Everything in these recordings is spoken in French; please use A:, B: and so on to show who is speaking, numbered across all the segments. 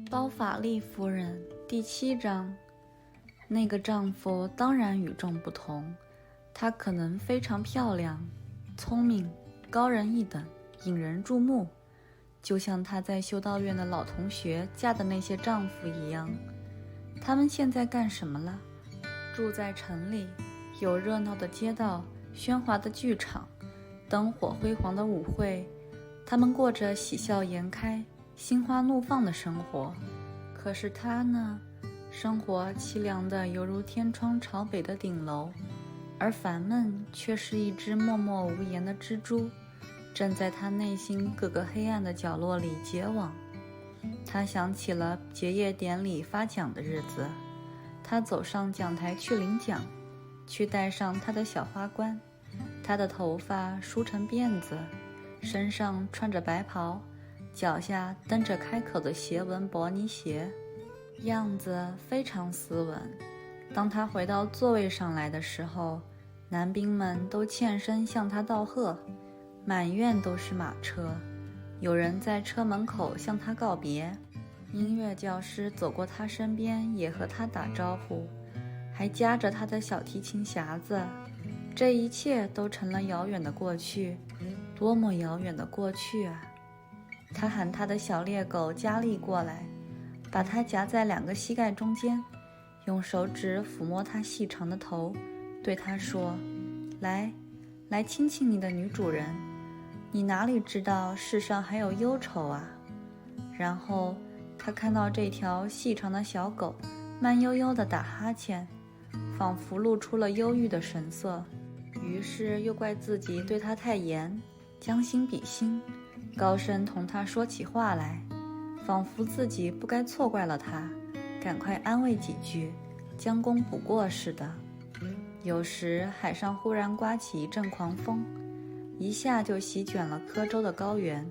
A: 包法利夫人第7章。那个丈夫当然与众不同，她可能非常漂亮、聪明、高人一等，引人注目，就像她在修道院的老同学嫁的那些丈夫一样。他们现在干什么了？住在城里，有热闹的街道，喧哗的剧场，灯火辉煌的舞会，他们过着喜笑颜开、心花怒放的生活。可是他呢？生活凄凉的犹如天窗朝北的顶楼，而烦闷却是一只默默无言的蜘蛛，正在他内心各个黑暗的角落里结网。他想起了结业典礼发奖的日子，他走上讲台去领奖，去戴上他的小花冠，他的头发梳成辫子，身上穿着白袍，脚下蹬着开口的斜纹薄呢鞋，样子非常斯文。当他回到座位上来的时候，男兵们都欠身向他道贺，满院都是马车，有人在车门口向他告别，音乐教师走过他身边也和他打招呼，还夹着他的小提琴匣子。这一切都成了遥远的过去，多么遥远的过去啊！他喊他的小猎狗佳丽过来，把它夹在2个膝盖中间，用手指抚摸它细长的头，对它说：来亲亲你的女主人，你哪里知道世上还有忧愁啊？然后他看到这条细长的小狗慢悠悠地打哈欠，仿佛露出了忧郁的神色，于是又怪自己对它太严，将心比心，高声同它说起话来，仿佛自己不该错怪了他，赶快安慰几句，将功补过似的。有时海上忽然刮起一阵狂风，一下就席卷了科州的高原，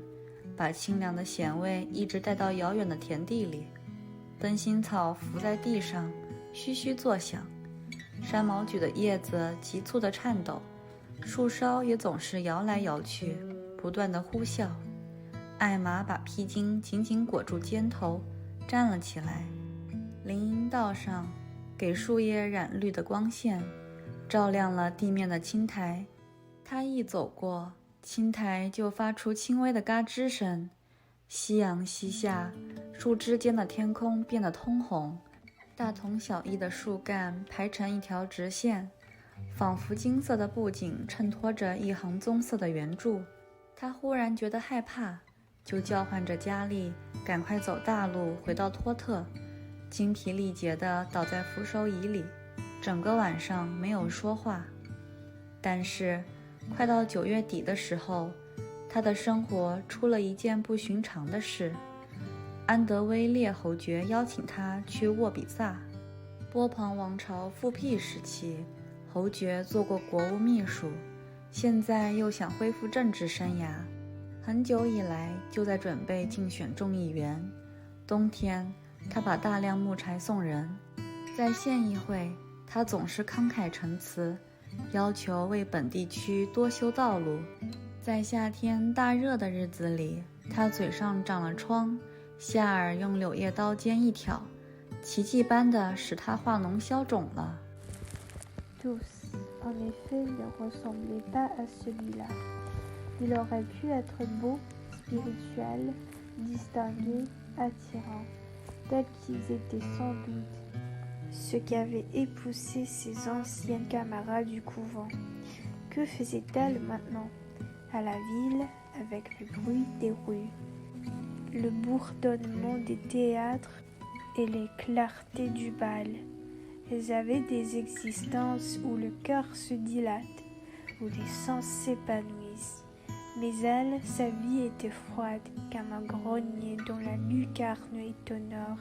A: 把清凉的咸味一直带到遥远的田地里。灯芯草伏在地上，嘘嘘作响，山毛榉的叶子急促地颤抖，树梢也总是摇来摇去，不断地呼啸。艾玛把披巾紧紧裹住肩头，站了起来。林荫道上，给树叶染绿的光线照亮了地面的青苔，他一走过，青苔就发出轻微的嘎吱声。夕阳西下，树枝间的天空变得通红，大同小异的树干排成一条直线，仿佛金色的布景衬托着一行棕色的圆柱。他忽然觉得害怕，就叫唤着佳丽赶快走大路回到托特，精疲力竭地倒在扶手椅里，整个晚上没有说话。但是快到9月底的时候，他的生活出了一件不寻常的事。安德威烈侯爵邀请他去沃比萨。波旁王朝复辟时期，侯爵做过国务秘书，现在又想恢复政治生涯，很久以来就在准备竞选众议员。冬天他把大量木柴送人，在县议会他总是慷慨陈词，要求为本地区多修道路。在夏天大热的日子里，他嘴上长了疮，夏尔用柳叶刀尖一挑，奇迹般的使他化脓消肿了。
B: Tous, en effet, ne ressemblaient pas à celui-là. Il aurait pu être beau, spirituel, distingué, attirant, tels qu'ils étaient sans doute, ce qu'avaient épousé ses anciennes camarades du couvent. Que faisait-elle maintenant, à la ville, avec le bruit des rues, le bourdonnement des théâtres et les clartés du bal? Elles avaient des existences où le cœur se dilate, où les sens s'épanouissent. Mais elle, sa vie était froide comme un grenier dont la lucarne étonore,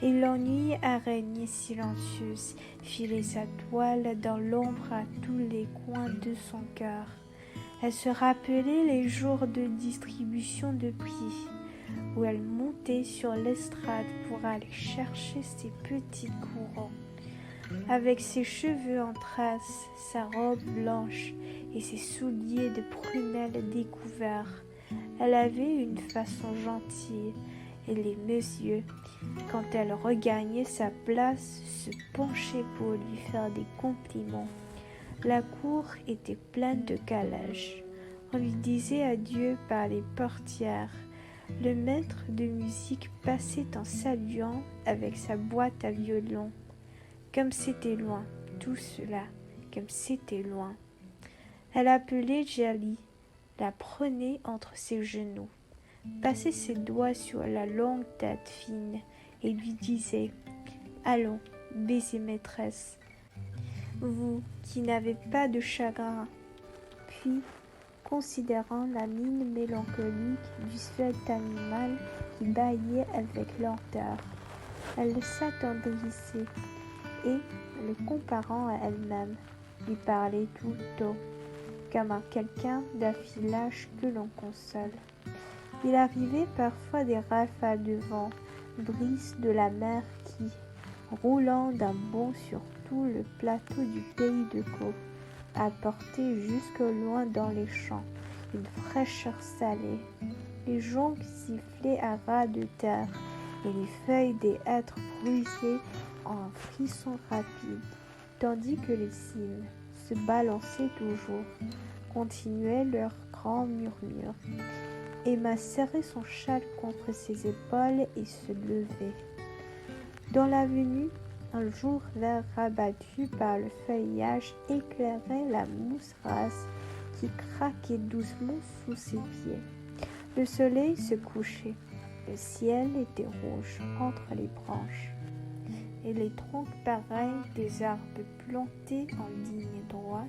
B: et l'ennui, araignée silencieuse, filait sa toile dans l'ombre à tous les coins de son cœur. Elle se rappelait les jours de distribution de prix, où elle montait sur l'estrade pour aller chercher ses petits courants. Avec ses cheveux en traces, sa robe blanche et ses souliers de prunelles découverts, elle avait une façon gentille et les messieurs, quand elle regagnait sa place, se penchaient pour lui faire des compliments. La cour était pleine de calèches. On lui disait adieu par les portières. Le maître de musique passait en saluant avec sa boîte à violon. Comme c'était loin, tout cela, comme c'était loin. Elle appelait Djali, la prenait entre ses genoux, passait ses doigts sur la longue tête fine et lui disait « Allons, baisez maîtresse, vous qui n'avez pas de chagrin. » Puis, considérant la mine mélancolique du svelte animal qui bâillait avec lenteur, elle s'attendrissait et, le comparant à elle-même, lui parlait tout haut, comme à quelqu'un d'affilage que l'on console. Il arrivait parfois des rafales de vent, brises de la mer qui, roulant d'un bond sur tout le plateau du pays de Caux, apportaient jusque loin dans les champs une fraîcheur salée. Les joncs sifflaient à ras de terre et les feuilles des hêtres bruissaient en un frisson rapide, tandis que les cimes se balançaient toujours, continuaient leur grand murmure. Emma serrait son châle contre ses épaules et se levait. Dans l'avenue, un jour vert rabattu par le feuillage éclairait la mousse rase qui craquait doucement sous ses pieds. Le soleil se couchait, le ciel était rouge entre les branches, et les troncs pareils des arbres plantés en ligne droite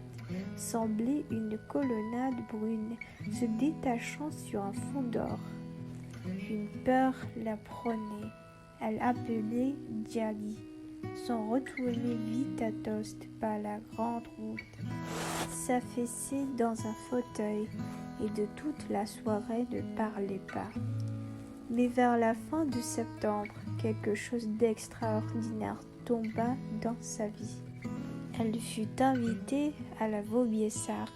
B: semblaient une colonnade brune se détachant sur un fond d'or. Une peur la prenait. Elle appelait Djali, sans retourner vite à Tostes par la grande route, s'affaissait dans un fauteuil et de toute la soirée ne parlait pas. Mais vers la fin de septembre, quelque chose d'extraordinaire tomba dans sa vie. Elle fut invitée à la Vaubyessard,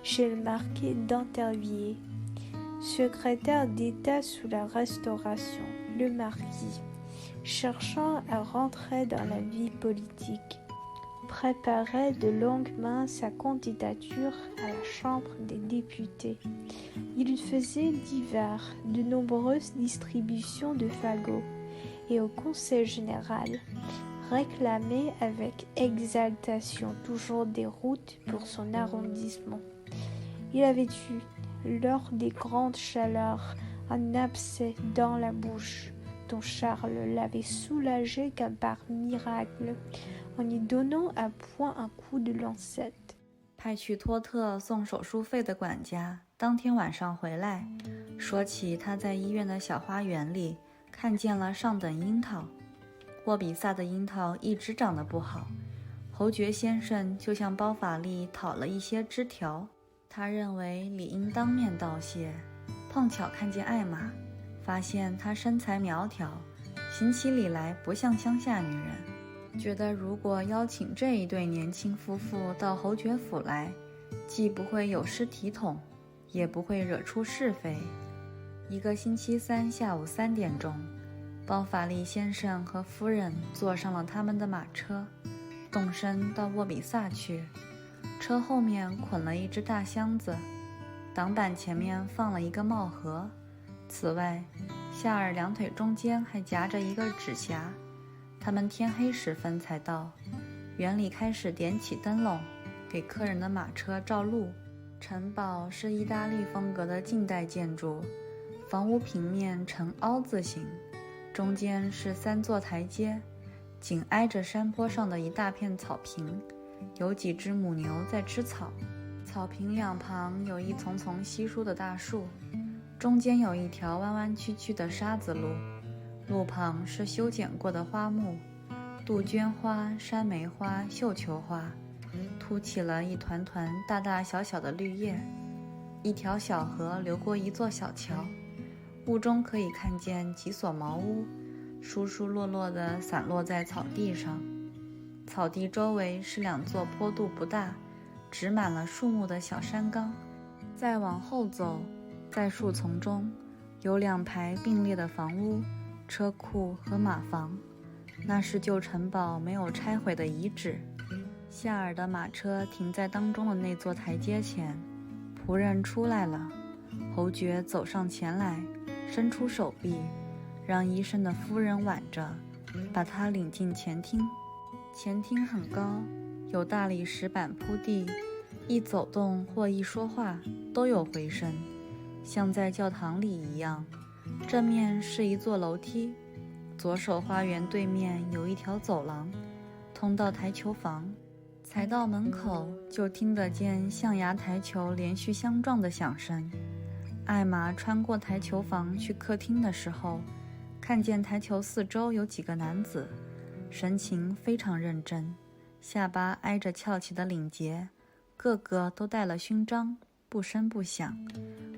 B: chez le marquis d'Antervilliers, secrétaire d'État sous la Restauration. Le marquis, cherchant à rentrer dans la vie politique, préparait de longue main sa candidature à la Chambre des députés. Il faisait d'hiver de nombreuses distributions de fagots et au Conseil général réclamait avec exaltation toujours des routes pour son arrondissement. Il avait eu, lors des grandes chaleurs, un abcès dans la bouche, dont Charles l'avait soulagé comme par miracle, en y donnant à point un coup de lancette。
A: 派去托特送手术费的管家当天晚上回来，说起他在医院的小花园里看见了上等樱桃。沃比萨的樱桃一直长得不好，侯爵先生就向包法利讨了一些枝条，他认为理应当面道谢。碰巧看见艾玛，发现她身材苗条，行起礼来不像乡下女人，觉得如果邀请这一对年轻夫妇到侯爵府来，既不会有失体统，也不会惹出是非。一个星期三下午3点钟，包法利先生和夫人坐上了他们的马车，动身到沃比萨去。车后面捆了一只大箱子，挡板前面放了一个帽盒，此外夏尔两腿中间还夹着一个纸匣。他们天黑时分才到，园里开始点起灯笼，给客人的马车照路。城堡是意大利风格的近代建筑，房屋平面呈凹字形，中间是3座台阶，紧挨着山坡上的一大片草坪，有几只母牛在吃草。草坪两旁有一丛丛稀疏的大树，中间有一条弯弯曲曲的沙子路，路旁是修剪过的花木，杜鹃花、山梅花、绣球花，凸起了一团团大大小小的绿叶。一条小河流过一座小桥，屋中可以看见几所茅屋，疏疏落落地散落在草地上。草地周围是2座坡度不大，植满了树木的小山岗。再往后走，在树丛中有2排并列的房屋，车库和马房，那是旧城堡没有拆毁的遗址。夏尔的马车停在当中的那座台阶前，仆人出来了。侯爵走上前来，伸出手臂，让医生的夫人挽着，把他领进前厅。前厅很高，有大理石板铺地，一走动或一说话都有回声，像在教堂里一样。正面是一座楼梯，左手花园对面有一条走廊，通到台球房。才到门口，就听得见象牙台球连续相撞的响声。艾玛穿过台球房去客厅的时候，看见台球四周有几个男子，神情非常认真，下巴挨着翘起的领结，个个都带了勋章，不声不响，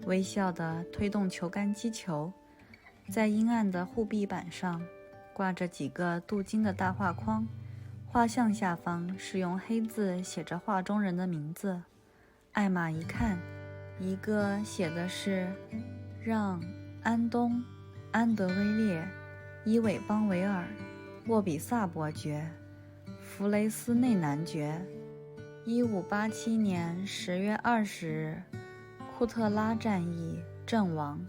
A: 微笑地推动球杆击球。在阴暗的护壁板上挂着几个镀金的大画框，画像下方是用黑字写着画中人的名字。艾玛一看，一个写的是让·安东·安德威列·伊韦邦维尔沃比萨伯爵，弗雷斯内男爵，1587年10月20日库特拉战役阵亡。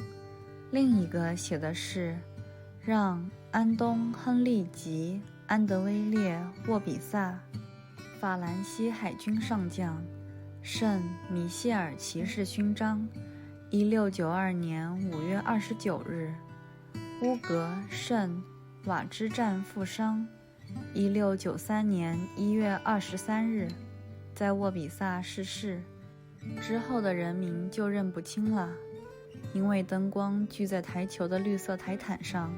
A: 另一个写的是让·安东·亨利吉·安德威列·沃比萨，法兰西海军上将，圣米歇尔骑士勋章，1692年5月29日。乌格圣瓦之战负伤，1693年1月23日，在沃比萨逝世。之后的人名就认不清了，因为灯光聚在台球的绿色台毯上，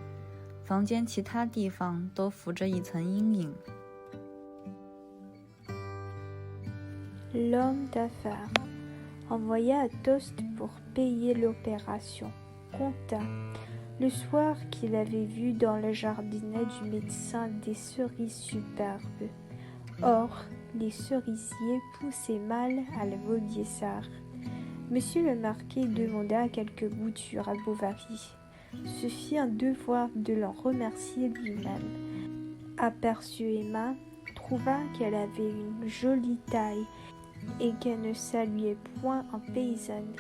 A: 房间其他地方都浮着一层阴影。
B: L'homme d'affaires envoya à Tost pour payer l'opération. Compta le soir qu'il avait vu dans le jardinet du médecin des cerises superbes. Or, les cerisiers poussaient mal à la Vaubyessard. Monsieur le marquis demanda quelques boutures à Bovary. Ce fit un devoir de l'en remercier lui-même. Aperçut Emma, trouva qu'elle avait une jolie taille et qu'elle ne saluait point en paysanne,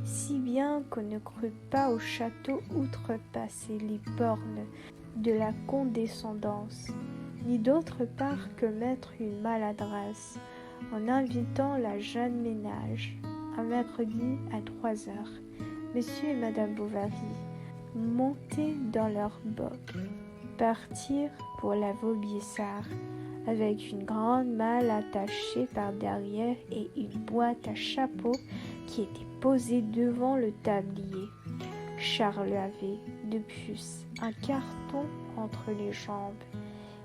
B: si bien qu'on ne crut pas au château outrepasser les bornes de la condescendance, ni d'autre part que mettre une maladresse en invitant la jeune ménage, un mercredi à 3 heures, Monsieur et Madame Bovary, montés dans leur boc, partirent pour la Vaubyessard, avec une grande malle attachée par derrière et une boîte à chapeau qui était posée devant le tablier. Charles avait, de plus, un carton entre les jambes.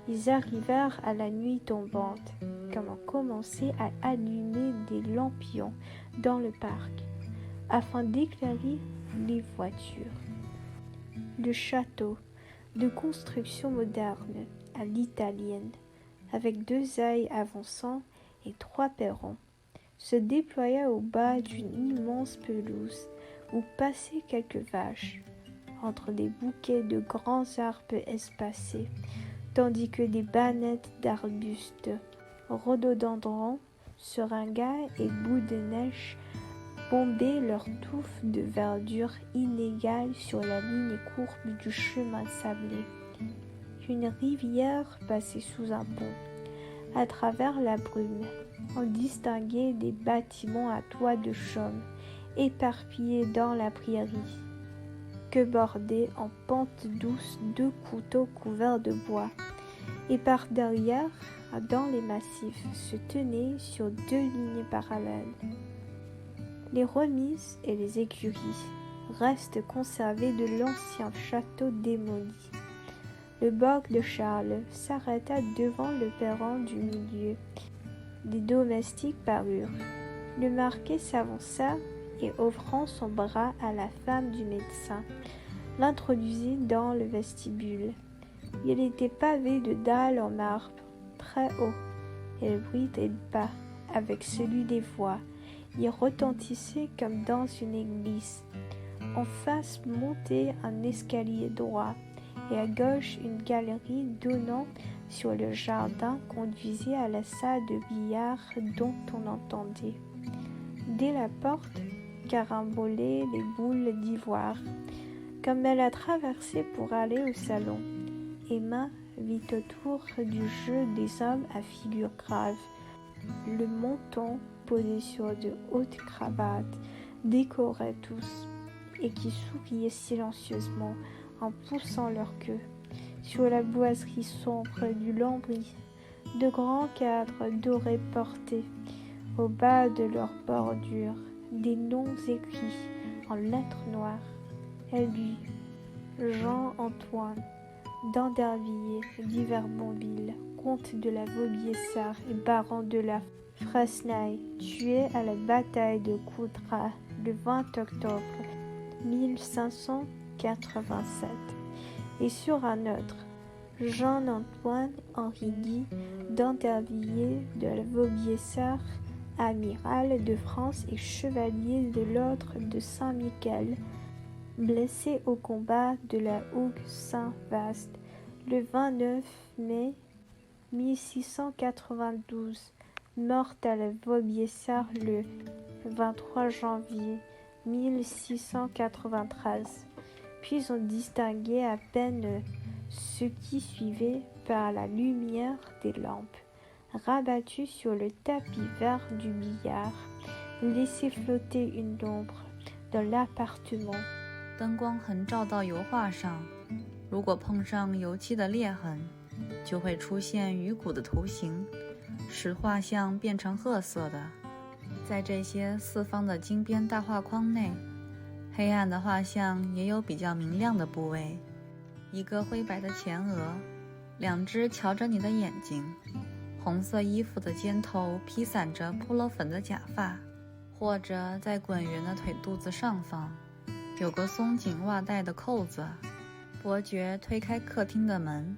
B: Ils arrivèrent à la nuit tombante, comme on commençait à allumer des lampions dans le parc, afin d'éclairer les voitures. Le château, de construction moderne à l'italienne, avec 2 ailes avançant et 3 perrons, se déploya au bas d'une immense pelouse où passaient quelques vaches, entre des bouquets de grands arbres espacés, tandis que des bannettes d'arbustes, rhododendrons, seringas et bouts de neige bombaient leurs touffes de verdure inégales sur la ligne courbe du chemin sablé. Une rivière passait sous un pont. À travers la brume, on distinguait des bâtiments à toit de chaume, éparpillés dans la prairie, que bordaient en pente douce 2 couteaux couverts de bois. Et par derrière, dans les massifs, se tenaient sur 2 lignes parallèles les remises et les écuries, restes conservés de l'ancien château démoli. Le boc de Charles s'arrêta devant le perron du milieu. Des domestiques parurent. Le marquis s'avança et, offrant son bras à la femme du médecin, l'introduisit dans le vestibule. Il était pavé de dalles en marbre, très haut, et le bruit des pas, avec celui des voix, y retentissait comme dans une église. En face montait un escalier droit, et à gauche une galerie donnant sur le jardin conduisait à la salle de billard dont on entendait, dès la porte, carambolaient les boules d'ivoire. Comme elle a traversé pour aller au salon, Emma vit autour du jeu des hommes à figure grave, le menton posé sur de hautes cravates, décorés tous, et qui souriaient silencieusement en poussant leur queue. Sur la boiserie sombre du lambris, de grands cadres dorés portaient, au bas de leur bordure, des noms écrits en lettres noires. Elle lut Jean-Antoine d'Andervilliers d'Iverbonville, comte de la Vaubyessard et baron de la Frasnaye, tué à la bataille de Coudras le 20 octobre 1587. Et sur un autre, Jean-Antoine Henri Guy d'Andervilliers de la Vaubyessard, amiral de France et chevalier de l'ordre de Saint-Michel, blessé au combat de la Hougue Saint-Vaast le 29 mai 1692, morte à la Vaubyessard le 23 janvier 1693. Puis on distinguait à peine ce qui suivait par la lumière des lampes, rabattu sur le tapis vert du billard, laissait flotter une ombre dans l'appartement。
A: 灯光横照到油画上，如果碰上油漆的裂痕，就会出现鱼骨的图形，使画像变成褐色的。在这些四方的金边大画框内，黑暗的画像也有比较明亮的部位，一个灰白的前额，两只瞧着你的眼睛，红色衣服的肩头披散着扑了粉的假发，或者在滚圆的腿肚子上方有个松紧袜带的扣子。伯爵推开客厅的门，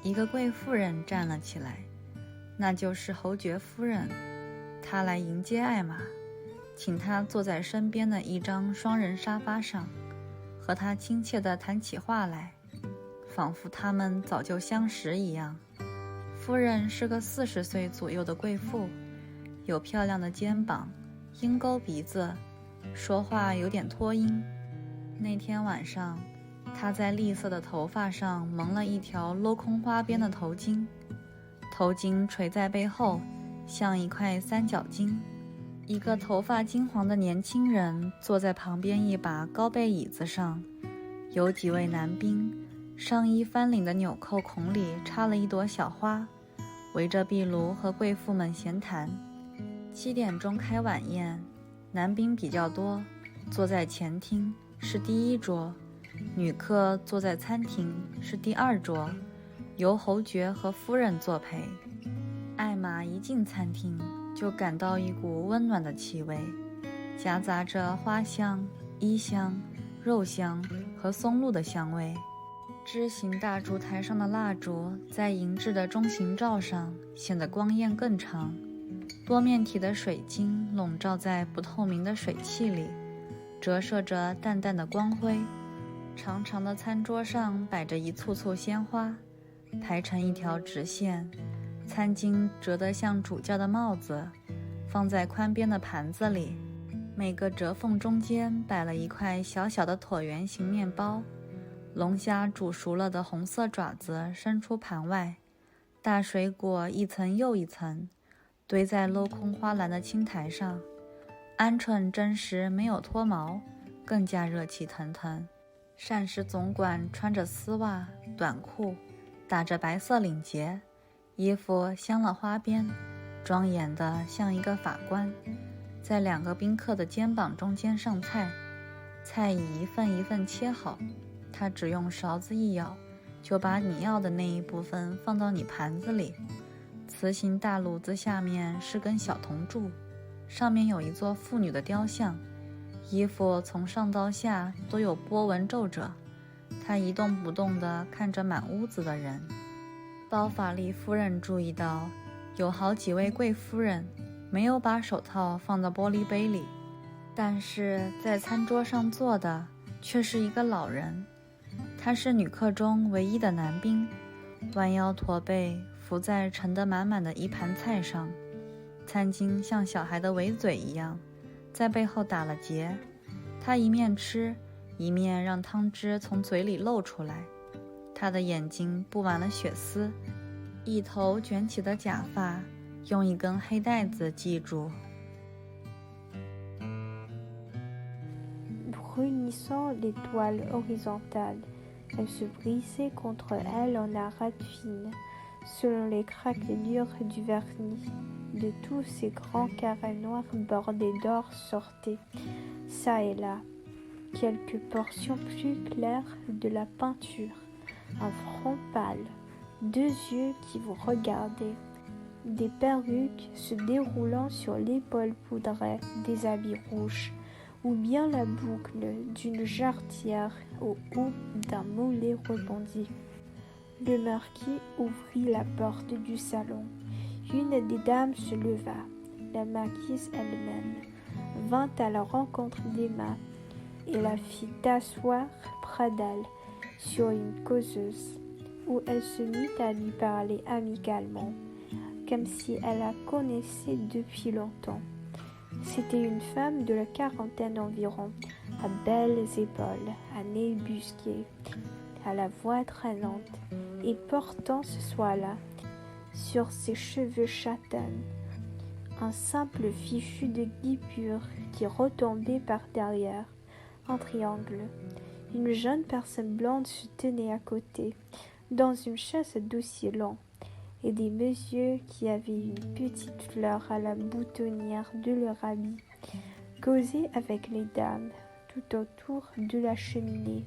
A: 一个贵妇人站了起来，那就是侯爵夫人。她来迎接艾玛，请她坐在身边的一张双人沙发上，和她亲切地谈起话来，仿佛他们早就相识一样。夫人是个40岁左右的贵妇，有漂亮的肩膀，鹰钩鼻子，说话有点脱音。那天晚上，她在栗色的头发上蒙了一条镂空花边的头巾，头巾垂在背后，像一块三角巾。一个头发金黄的年轻人坐在旁边一把高背椅子上，有几位男兵，上衣翻领的纽扣孔里插了一朵小花，围着壁炉和贵妇们闲谈。7点钟开晚宴，男兵比较多，坐在前厅是第一桌，女客坐在餐厅是第2桌，由侯爵和夫人作陪。艾玛一进餐厅就感到一股温暖的气味，夹杂着花香、衣香、肉香和松露的香味。枝形大烛台上的蜡烛在银质的中型罩上显得光焰更长，多面体的水晶笼罩在不透明的水汽里，折射着淡淡的光辉。长长的餐桌上摆着一簇簇鲜花，排成一条直线，餐巾折得像主教的帽子，放在宽边的盘子里，每个折缝中间摆了一块小小的椭圆形面包，龙虾煮熟了的红色爪子伸出盘外，大水果一层又一层堆在镂空花篮的青台上，鹌鹑真实没有脱毛，更加热气腾腾。膳食总管穿着丝袜短裤，打着白色领结，衣服镶了花边，庄严的像一个法官，在2个宾客的肩膀中间上菜，菜已一份一份切好，他只用勺子一舀，就把你要的那一部分放到你盘子里。瓷形大炉子下面是根小铜柱，上面有一座妇女的雕像，衣服从上到下都有波纹皱褶。她一动不动地看着满屋子的人。包法利夫人注意到，有好几位贵夫人没有把手套放到玻璃杯里，但是在餐桌上坐的却是一个老人。他是女客中唯一的男兵，弯腰驼背伏在盛得满满的一盘菜上，餐巾像小孩的围嘴一样在背后打了结。他一面吃，一面让汤汁从嘴里漏出来。他的眼睛布满了血丝，一头卷起的假发用一根黑带子系住。
B: Brunissant les toiles horizontales, elles se brisaient contre elles en arêtes fines, selon les craquelures du vernis. De tous ces grands carrés noirs bordés d'or sortaient, çà et là, quelques portions plus claires de la peinture, un front pâle, deux yeux qui vous regardaient, des perruques se déroulant sur l'épaule poudrée des habits rouges, ou bien la boucle d'une jarretière au haut d'un mollet rebondi. Le marquis ouvrit la porte du salon. Une des dames se leva. La marquise elle-même vint à la rencontre d'Emma et la fit asseoir près d'elle sur une causeuse, où elle se mit à lui parler amicalement, comme si elle la connaissait depuis longtemps. C'était une femme de la quarantaine environ, à belles épaules, à nez busqué, à la voix traînante, et portant ce soir-là, sur ses cheveux châtains, un simple fichu de guipure qui retombait par derrière, en triangle. Une jeune personne blonde se tenait à côté, dans une chaise à dossier long, et des messieurs qui avaient une petite fleur à la boutonnière de leur habit causaient avec les dames tout autour de la cheminée.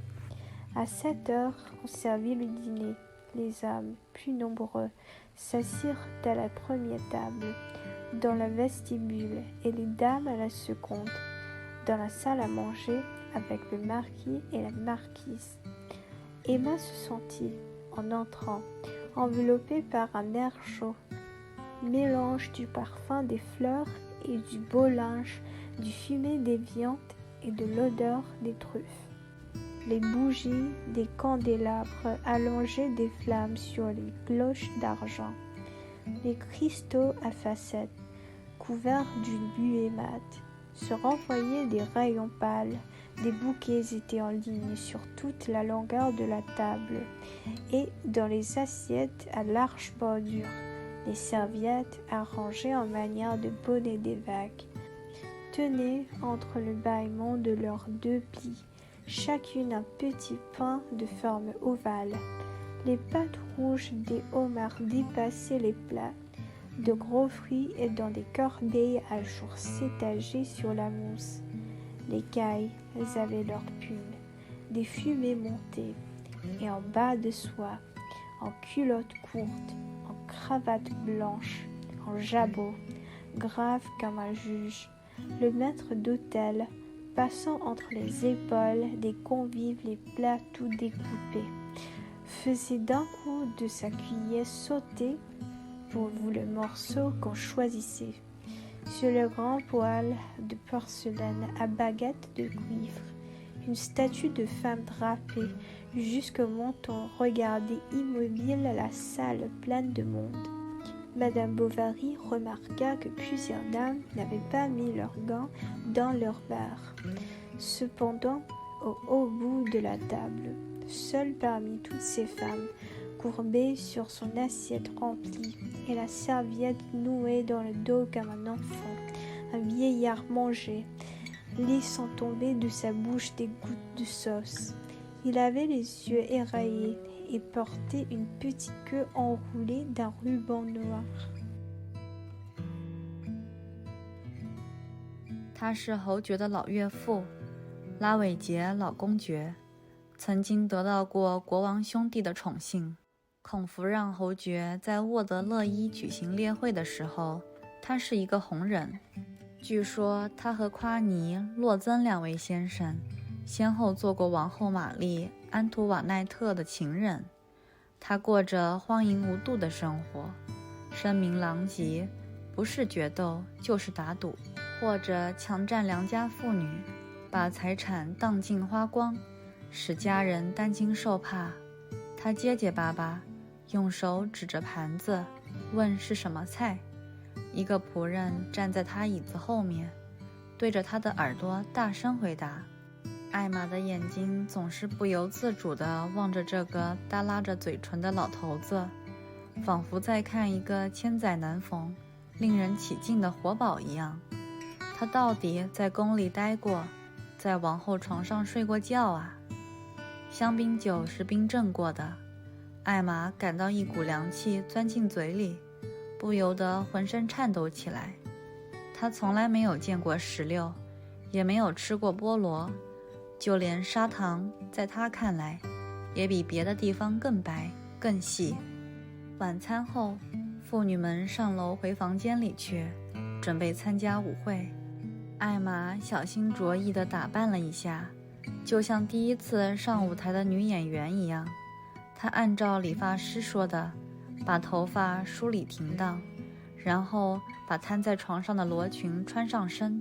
B: À 7 heures, on servit le dîner. Les hommes, plus nombreux, s'assirent à la première table, dans le vestibule, et les dames à la seconde, dans la salle à manger, avec le marquis et la marquise. Emma se sentit, en entrant, enveloppée par un air chaud, mélange du parfum des fleurs et du beau linge, du fumet des viandes et de l'odeur des truffes. Les bougies des candélabres allongeaient des flammes sur les cloches d'argent. Les cristaux à facettes, couverts d'une buée mate, se renvoyaient des rayons pâles. Des bouquets étaient en ligne sur toute la longueur de la table, et dans les assiettes à large bordure, les serviettes arrangées en manière de bonnet d'évêque tenaient entre le bâillement de leurs deux plis, chacune un petit pain de forme ovale. Les pâtes rouges des homards dépassaient les plats, de gros fruits et dans des corbeilles à jour s'étageaient sur la mousse. Les cailles avaient leurs plumes, des fumées montées, et en bas de soie, en culottes courtes, en cravate blanche, en jabot, grave comme un juge, le maître d'hôtel, passant entre les épaules des convives les plats tout découpés, faisait d'un coup de sa cuillère sauter pour vous le morceau qu'on choisissait. Sur le grand poêle de porcelaine à baguette de cuivre, une statue de femme drapée jusqu'au menton regardait immobile la salle pleine de monde. Madame Bovary remarqua que plusieurs dames n'avaient pas mis leurs gants dans leurs verres. Cependant, au haut bout de la table, seule parmi toutes ces femmes, courbée sur son assiette remplie et la serviette nouée dans le dos comme un enfant, un vieillard mangeait, laissant tomber de sa bouche des gouttes de sauce. Il avait les yeux éraillés et portait une petite queue enroulée d'un ruban noir.
A: 他是侯爵的老岳父，拉韦杰老公爵，曾经得到过国王兄弟的宠幸。孔弗让侯爵在沃德勒伊举行列会的时候，他是一个红人。据说他和夸尼、洛曾两位先生先后做过王后玛丽·安图瓦奈特的情人。他过着荒淫无度的生活，声名狼藉，不是决斗就是打赌，或者强占良家妇女，把财产荡尽花光，使家人担惊受怕。他结结巴巴，用手指着盘子，问是什么菜。一个仆人站在他椅子后面，对着他的耳朵大声回答。艾玛的眼睛总是不由自主地望着这个耷拉着嘴唇的老头子，仿佛在看一个千载难逢、令人起劲的活宝一样。他到底在宫里待过，在王后床上睡过觉啊？香槟酒是冰镇过的，艾玛感到一股凉气钻进嘴里，不由得浑身颤抖起来。她从来没有见过石榴，也没有吃过菠萝，就连砂糖在她看来也比别的地方更白更细。晚餐后，妇女们上楼回房间里去，准备参加舞会。艾玛小心着意地打扮了一下，就像第一次上舞台的女演员一样。她按照理发师说的，把头发梳理停当，然后把摊在床上的罗裙穿上身。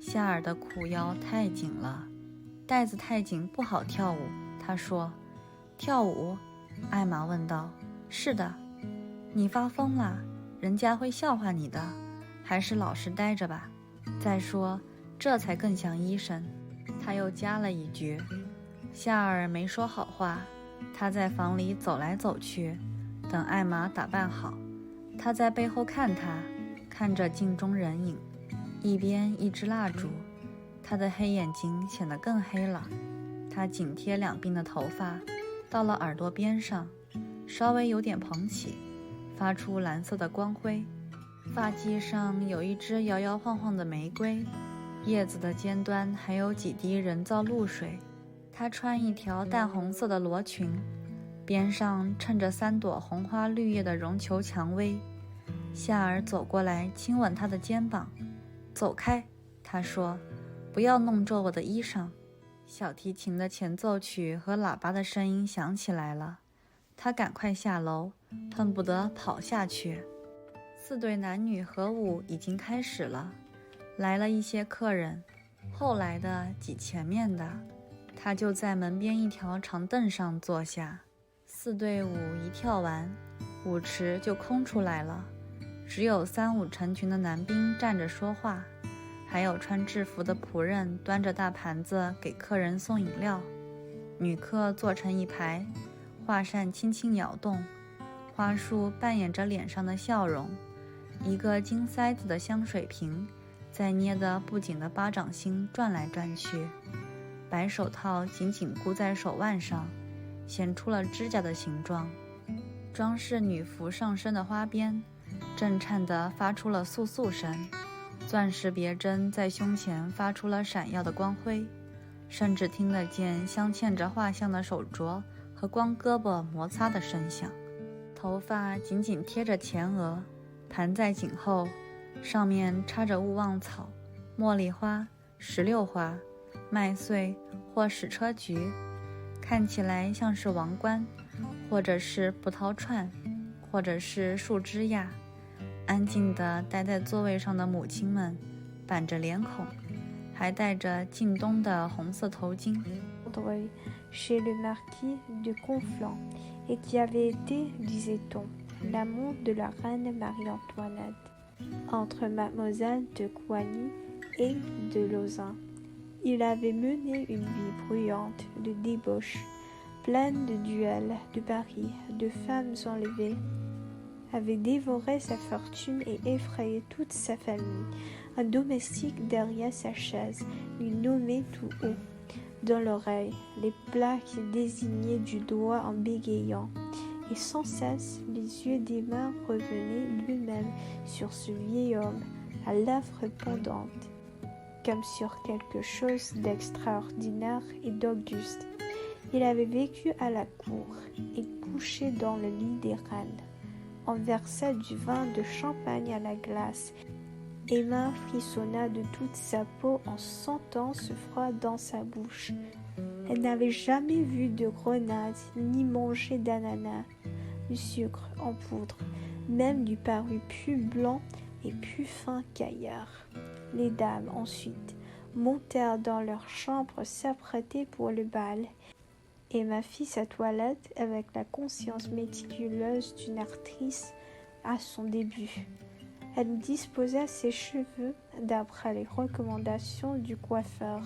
A: 夏尔的裤腰太紧了，带子太紧不好跳舞，她说。跳舞？艾玛问道。是的。你发疯了，人家会笑话你的，还是老实待着吧。再说，这才更像医生。他又加了一句。夏尔没说好话，他在房里走来走去，等艾玛打扮好。他在背后看她，看着镜中人影，一边一支蜡烛，他的黑眼睛显得更黑了。他紧贴两鬓的头发到了耳朵边上，稍微有点蓬起，发出蓝色的光辉。发髻上有一只摇摇晃晃的玫瑰，叶子的尖端还有几滴人造露水。她穿一条淡红色的罗裙，边上衬着3朵红花绿叶的绒球蔷薇。夏尔走过来亲吻她的肩膀。走开，他说，不要弄皱我的衣裳。小提琴的前奏曲和喇叭的声音响起来了，他赶快下楼，恨不得跑下去。4对男女合舞已经开始了，来了一些客人，后来的挤前面的。他就在门边一条长凳上坐下。4对舞一跳完，舞池就空出来了，只有3、5成群的男兵站着说话，还有穿制服的仆人端着大盘子给客人送饮料。女客坐成一排，画扇轻轻摇动，花束扮演着脸上的笑容。一个金塞子的香水瓶在捏得不紧的巴掌心转来转去，白手套紧紧箍在手腕上，显出了指甲的形状。装饰女服上身的花边震颤地发出了簌簌声，钻石别针在胸前发出了闪耀的光辉，甚至听得见镶嵌着画像的手镯和光胳膊摩擦的声响。头发紧紧贴着前额，盘在颈后，上面插着勿忘草、茉莉花、石榴花、麦穗或矢车菊，看起来像是王冠，或者是葡萄串，或者是树枝桠。安静地待在座位上的母亲们板着脸孔，还戴着近东的红色头巾。
B: Chez le marquis de Conflans, et qui avait été, disait-on, l'amant de la reine Marie-Antoinette, entre Mademoiselle de Coigny et de Lauzun. Il avait mené une vie bruyante de débauches, pleine de duels, de paris, de femmes enlevées, avait dévoré sa fortune et effrayé toute sa famille. Un domestique derrière sa chaise lui nommait tout haut dans l'oreille les plats qu'il désignait du doigt en bégayant, et sans cesse les yeux d'Emma revenaient lui-même sur ce vieil homme à lèvres pendantes, comme sur quelque chose d'extraordinaire et d'auguste. Il avait vécu à la cour et couché dans le lit des reines. On versait du vin de champagne à la glace. Emma frissonna de toute sa peau en sentant ce froid dans sa bouche. Elle n'avait jamais vu de grenade ni mangé d'ananas, du sucre en poudre, même lui parut plus blanc et plus fin qu'ailleurs. Les dames, ensuite, montèrent dans leur chambre s'apprêter pour le bal, Emma fit sa toilette avec la conscience méticuleuse d'une actrice à son début. Elle disposa ses cheveux d'après les recommandations du coiffeur.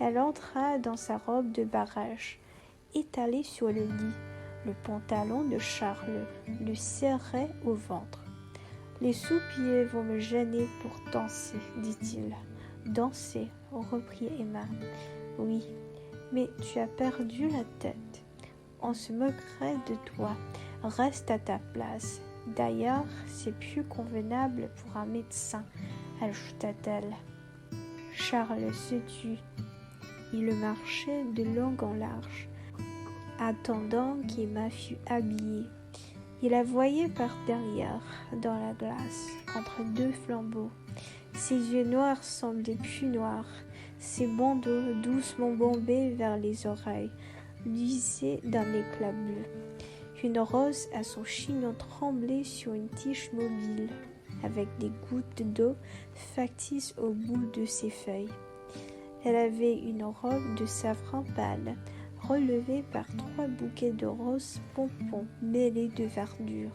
B: Elle entra dans sa robe de barège, étalée sur le lit. Le pantalon de Charles le serrait au ventre. « Les sous-pieds vont me gêner pour danser, dit-il. »« Danser, reprit Emma. »« Oui, mais tu as perdu la tête. On se moquerait de toi. Reste à ta place. D'ailleurs, c'est plus convenable pour un médecin, ajouta-t-elle. Charles se tut. Il marchait de long en large, attendant qu'Emma fût habillée. Il la voyait par derrière, dans la glace, entre deux flambeaux. Ses yeux noirs semblaient plus noirs. Ses bandeaux, doucement bombés vers les oreilles, luisaient d'un éclat bleu. Une rose à son chignon tremblait sur une tige mobile, avec des gouttes d'eau factices au bout de ses feuilles. Elle avait une robe de safran pâle, relevée par 3 bouquets de roses pompons mêlés de verdure.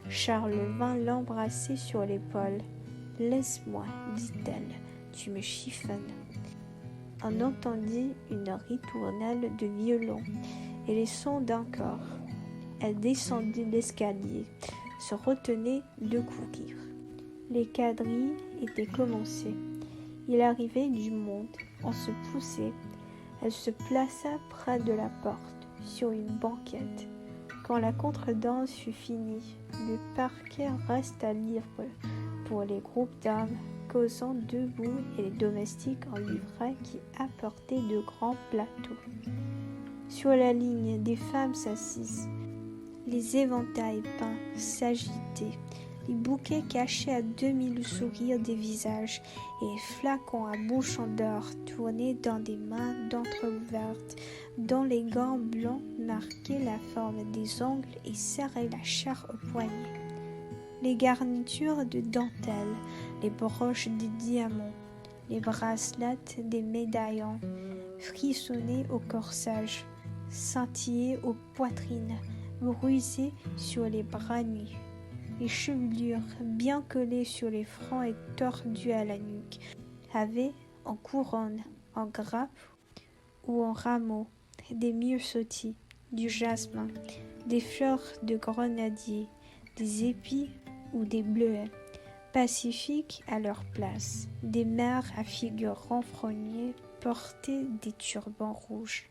B: Charles vint l'embrasser sur l'épaule. « Laisse-moi, dit-elle, tu me chiffonnes. » On entendit une ritournelle de violon et les sons d'un corps. Elle descendit l'escalier, se retenait de courir. Les quadrilles étaient commencés. Il arrivait du monde, on se poussait. Elle se plaça près de la porte, sur une banquette. Quand la contredanse fut finie, le parquet resta libre pour les groupes d'hommes causant debout et les domestiques en livrée qui apportaient de grands plateaux. Sur la ligne, des femmes s'assisent. Les éventails peints s'agitaient. Les bouquets cachaient à demi le sourire des visages et les flacons à bouchon d'or tournaient dans des mains d'entreouvertes dont les gants blancs marquaient la forme des ongles et serraient la chair au poignet. Les garnitures de dentelle, les broches de diamants, les bracelets des médaillons frissonnaient au corsage, scintillaient aux poitrines, bruisaient sur les bras nus. Les chevelures, bien collées sur les fronts et tordues à la nuque, avaient en couronne, en grappe ou en rameaux, des myosotis, du jasmin, des fleurs de grenadier, des épis ou des bleuets, pacifiques à leur place. Des mères à figure renfrognée portaient des turbans rouges.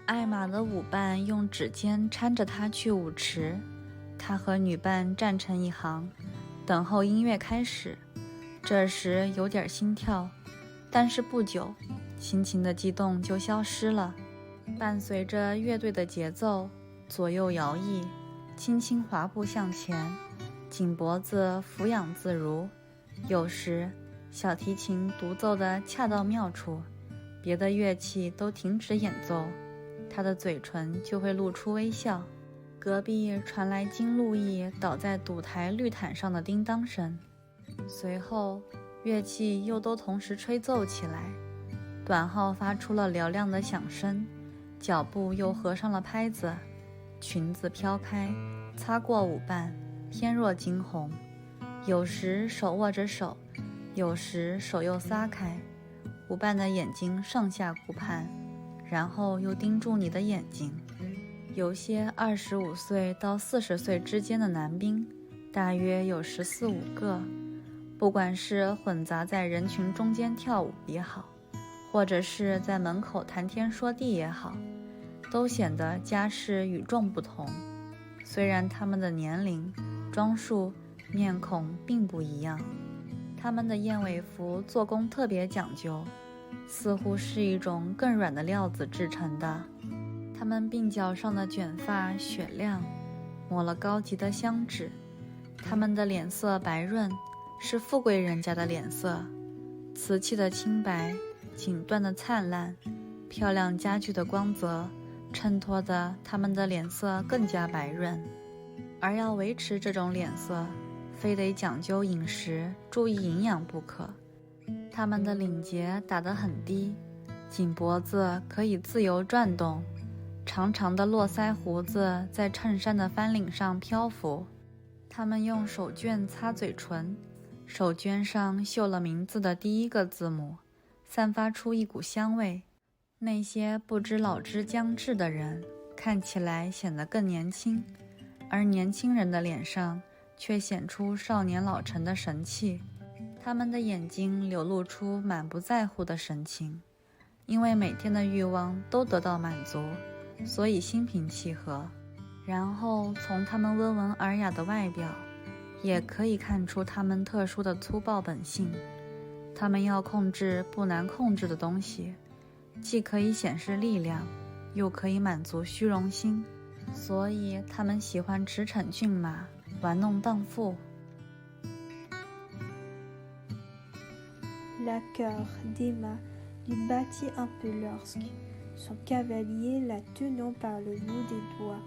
A: 艾玛的舞伴用指尖搀着她去舞池，她和女伴站成一行，等候音乐开始。这时有点心跳，但是不久，心情的激动就消失了。伴随着乐队的节奏，左右摇曳，轻轻滑步向前，颈脖子俯仰自如。有时，小提琴独奏得恰到妙处，别的乐器都停止演奏。他的嘴唇就会露出微笑。隔壁传来金路易倒在赌台绿毯上的叮当声，随后乐器又都同时吹奏起来。短号发出了嘹亮的响声，脚步又合上了拍子，裙子飘开，擦过舞伴，翩若惊鸿。有时手握着手，有时手又撒开，舞伴的眼睛上下顾盼，然后又盯住你的眼睛。有些25岁到40岁之间的男兵，大约有14、15个，不管是混杂在人群中间跳舞也好，或者是在门口谈天说地也好，都显得家世与众不同。虽然他们的年龄、装束、面孔并不一样，他们的燕尾服做工特别讲究，似乎是一种更软的料子制成的。他们鬓角上的卷发雪亮，抹了高级的香脂。他们的脸色白润，是富贵人家的脸色，瓷器的清白，锦缎的灿烂，漂亮家具的光泽衬托得它们的脸色更加白润，而要维持这种脸色，非得讲究饮食，注意营养不可。它们的领结打得很低，颈脖子可以自由转动，长长的络腮胡子在衬衫的翻领上漂浮。它们用手绢擦嘴唇，手绢上绣了名字的第一个字母，散发出一股香味。那些不知老之将至的人看起来显得更年轻，而年轻人的脸上却显出少年老成的神气。他们的眼睛流露出满不在乎的神情，因为每天的欲望都得到满足，所以心平气和。然后从他们温文尔雅的外表，也可以看出他们特殊的粗暴本性。他们要控制不难控制的东西，既可以显示力量，又可以满足虚荣心，所以他们喜欢驰骋骏马，玩弄荡妇。
B: La cœur d'Emma lui battit un peu lorsque son cavalier, la tenant par le bout des doigts,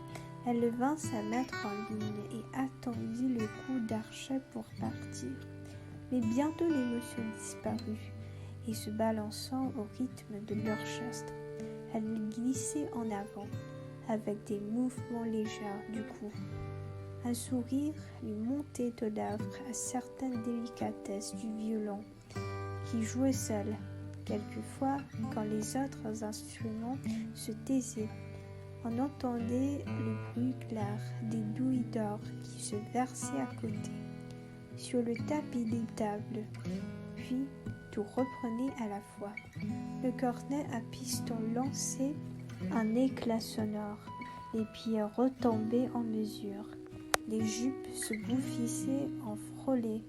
B: elle vint se mettre en ligne et attendit le coup d'archet pour partir. Mais bientôt l'émotion disparut, et se balançant au rythme de leur geste, elle glissait en avant, avec des mouvements légers du cou. Un sourire lui montait aux lèvres à certaines délicatesses du violon, qui jouait seul, quelquefois quand les autres instruments se taisaient. On entendait le bruit clair des douilles d'or qui se versaient à côté, sur le tapis des tables, puis tout reprenait à la fois. Le cornet à piston lançait un éclat sonore, les pieds retombaient en mesure, les jupes se bouffissaient en frôlaient,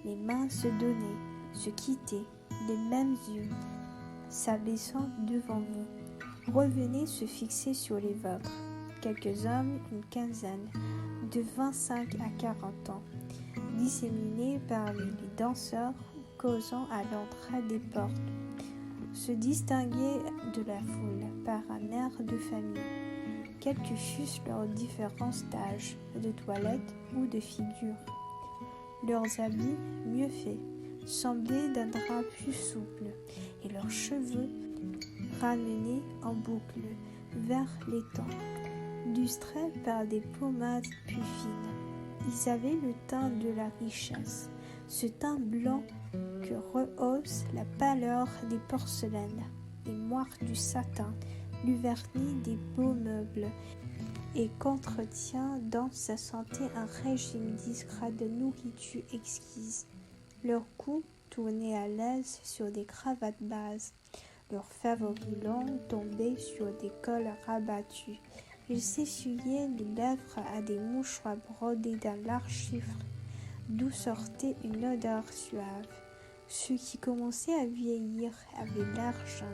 B: les mains se donnaient, se quittaient, les mêmes yeux, s'abaissant devant vous, revenaient se fixer sur les vôtres. Quelques hommes, une quinzaine, de 25 à 40 ans, disséminés parmi les danseurs ou causant à l'entrée des portes, se distinguaient de la foule par un air de famille, quels que fussent leurs différents stages de toilette ou de figure. Leurs habits, mieux faits, semblaient d'un drap plus souple, et leurs cheveux, ramenés en boucle vers l'étang, lustrés par des pommades plus fines. Ils avaient le teint de la richesse, ce teint blanc que rehausse la pâleur des porcelaines, les moires du satin, le vernis des beaux meubles, et qu'entretient dans sa santé un régime discret de nourriture exquise. Leurs cous tournaient à l'aise sur des cravates basses, leurs favoris longs tombaient sur des cols rabattus. Ils s'essuyaient les lèvres à des mouchoirs brodés d'un large chiffre, d'où sortait une odeur suave. Ceux qui commençaient à vieillir avaient l'air jeunes,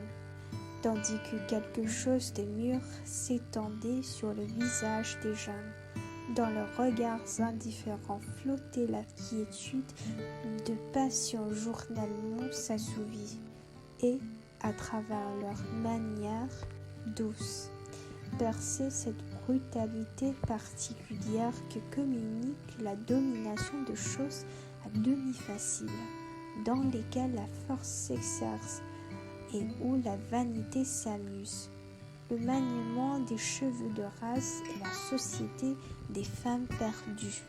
B: tandis que quelque chose de mûr s'étendait sur le visage des jeunes. Dans leurs regards indifférents flottait la quiétude de passions journellement s'assouvies, et, à travers leur manière douce, perçait cette brutalité particulière que communique la domination de choses à demi faciles, dans lesquelles la force s'exerce et où la vanité s'amuse. Le maniement des cheveux de race et la société des femmes perdues.